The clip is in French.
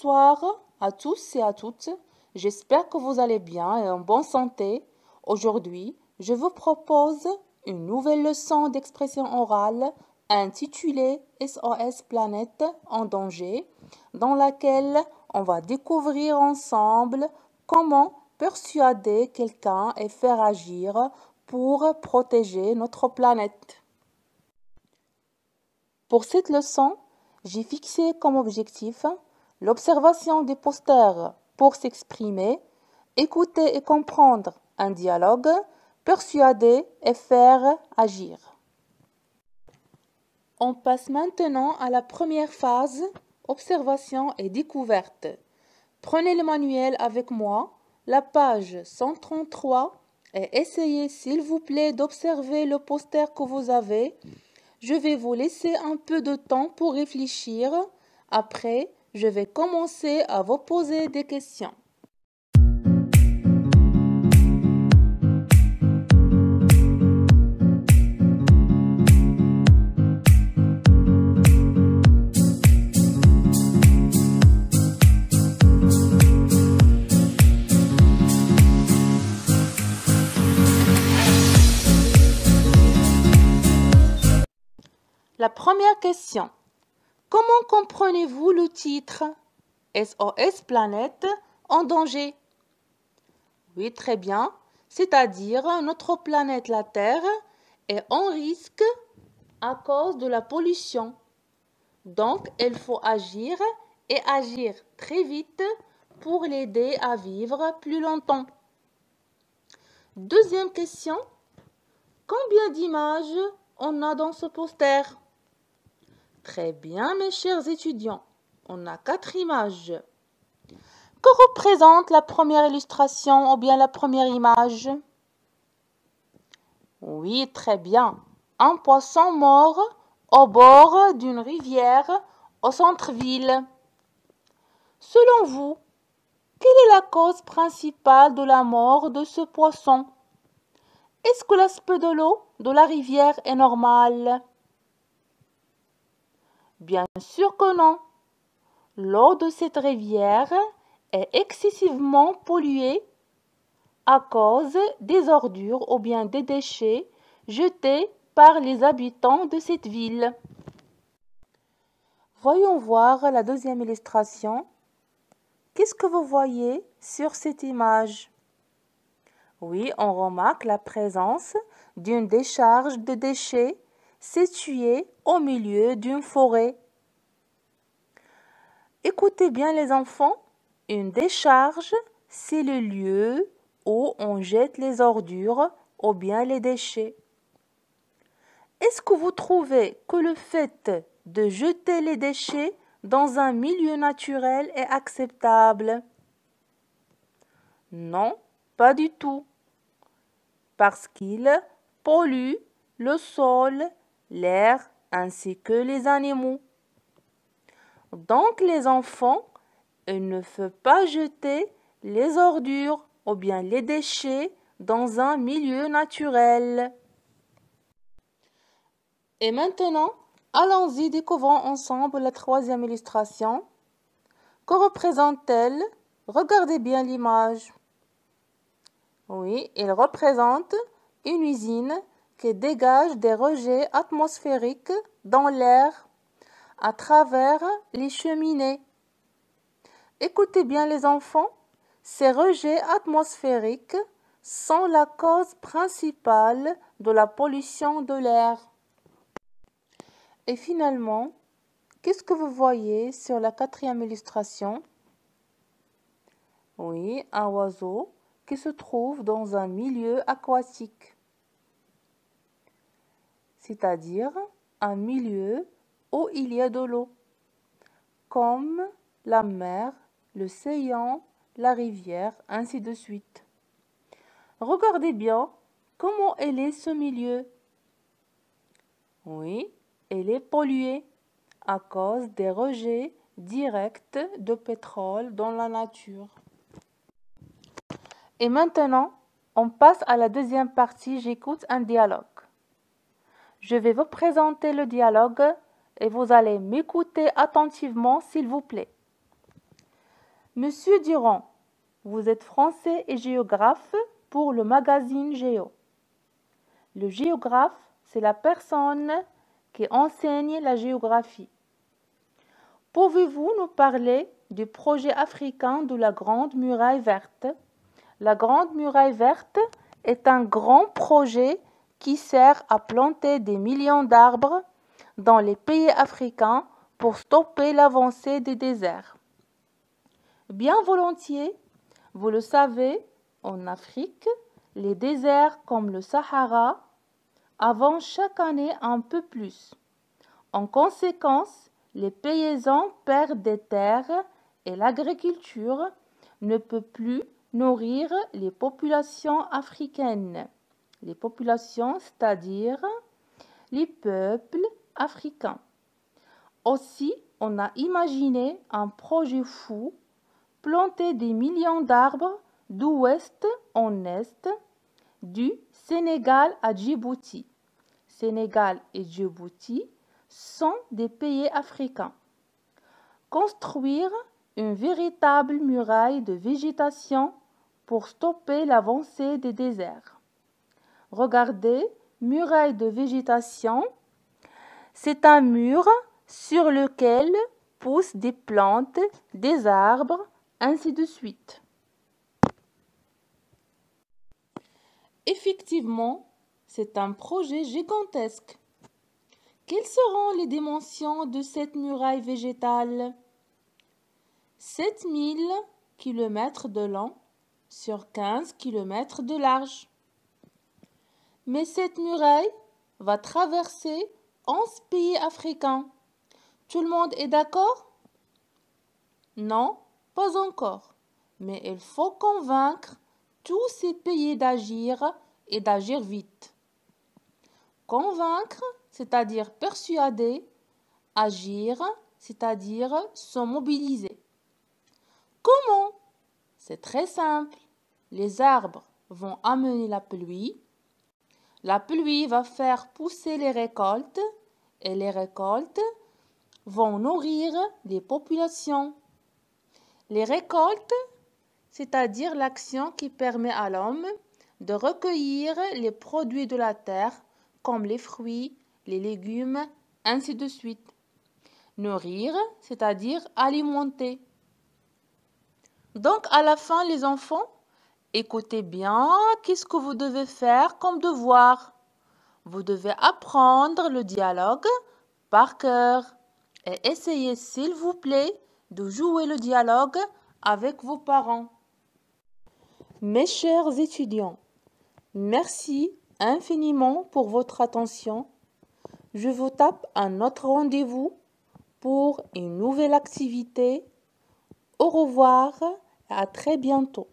Bonsoir à tous et à toutes. J'espère que vous allez bien et en bonne santé. Aujourd'hui, je vous propose une nouvelle leçon d'expression orale intitulée SOS Planète en danger, dans laquelle on va découvrir ensemble comment persuader quelqu'un et faire agir pour protéger notre planète. Pour cette leçon, j'ai fixé comme objectif l'observation des posters pour s'exprimer, écouter et comprendre un dialogue, persuader et faire agir. On passe maintenant à la première phase, observation et découverte. Prenez le manuel avec moi, la page 133, et essayez s'il vous plaît d'observer le poster que vous avez. Je vais vous laisser un peu de temps pour réfléchir. Après, je vais commencer à vous poser des questions. La première question. Comment comprenez-vous le titre SOS Planète en danger? Oui, très bien. C'est-à-dire notre planète, la Terre, est en risque à cause de la pollution. Donc, il faut agir et agir très vite pour l'aider à vivre plus longtemps. Deuxième question. Combien d'images on a dans ce poster? Très bien, mes chers étudiants. On a 4 images. Que représente la première illustration ou bien la première image? Oui, très bien. Un poisson mort au bord d'une rivière au centre-ville. Selon vous, quelle est la cause principale de la mort de ce poisson? Est-ce que l'aspect de l'eau de la rivière est normal? Bien sûr que non. L'eau de cette rivière est excessivement polluée à cause des ordures ou bien des déchets jetés par les habitants de cette ville. Voyons voir la deuxième illustration. Qu'est-ce que vous voyez sur cette image? Oui, on remarque la présence d'une décharge de déchets située au milieu d'une forêt. Écoutez bien les enfants, une décharge, c'est le lieu où on jette les ordures ou bien les déchets. Est-ce que vous trouvez que le fait de jeter les déchets dans un milieu naturel est acceptable? Non, pas du tout, parce qu'il pollue le sol, l'air ainsi que les animaux. Donc les enfants, il ne faut pas jeter les ordures ou bien les déchets dans un milieu naturel. Et maintenant, allons-y, découvrons ensemble la troisième illustration. Que représente-t-elle? Regardez bien l'image. Oui, elle représente une usine qui dégage des rejets atmosphériques dans l'air à travers les cheminées. Écoutez bien les enfants, ces rejets atmosphériques sont la cause principale de la pollution de l'air. Et finalement, qu'est-ce que vous voyez sur la quatrième illustration? Oui, un oiseau qui se trouve dans un milieu aquatique, c'est-à-dire un milieu où il y a de l'eau, comme la mer, l'océan, la rivière, ainsi de suite. Regardez bien comment elle est ce milieu. Oui, elle est polluée à cause des rejets directs de pétrole dans la nature. Et maintenant, on passe à la deuxième partie, j'écoute un dialogue. Je vais vous présenter le dialogue et vous allez m'écouter attentivement, s'il vous plaît. Monsieur Durand, vous êtes français et géographe pour le magazine Géo. Le géographe, c'est la personne qui enseigne la géographie. Pouvez-vous nous parler du projet africain de la Grande Muraille Verte? La Grande Muraille Verte est un grand projet qui sert à planter des millions d'arbres dans les pays africains pour stopper l'avancée des déserts. Bien volontiers, vous le savez, en Afrique, les déserts comme le Sahara avancent chaque année un peu plus. En conséquence, les paysans perdent des terres et l'agriculture ne peut plus nourrir les populations africaines. Les populations, c'est-à-dire les peuples africains. Aussi, on a imaginé un projet fou, planter des millions d'arbres d'ouest en est, du Sénégal à Djibouti. Sénégal et Djibouti sont des pays africains. Construire une véritable muraille de végétation pour stopper l'avancée des déserts. Regardez, muraille de végétation, c'est un mur sur lequel poussent des plantes, des arbres, ainsi de suite. Effectivement, c'est un projet gigantesque. Quelles seront les dimensions de cette muraille végétale? 7000 km de long sur 15 km de large. Mais cette muraille va traverser 11 pays africains. Tout le monde est d'accord? Non, pas encore. Mais il faut convaincre tous ces pays d'agir et d'agir vite. Convaincre, c'est-à-dire persuader, agir, c'est-à-dire se mobiliser. Comment? C'est très simple. Les arbres vont amener la pluie. La pluie va faire pousser les récoltes et les récoltes vont nourrir les populations. Les récoltes, c'est-à-dire l'action qui permet à l'homme de recueillir les produits de la terre comme les fruits, les légumes, ainsi de suite. Nourrir, c'est-à-dire alimenter. Donc à la fin, les enfants, écoutez bien qu'est-ce que vous devez faire comme devoir. Vous devez apprendre le dialogue par cœur et essayez s'il vous plaît de jouer le dialogue avec vos parents. Mes chers étudiants, merci infiniment pour votre attention. Je vous tape un autre rendez-vous pour une nouvelle activité. Au revoir et à très bientôt.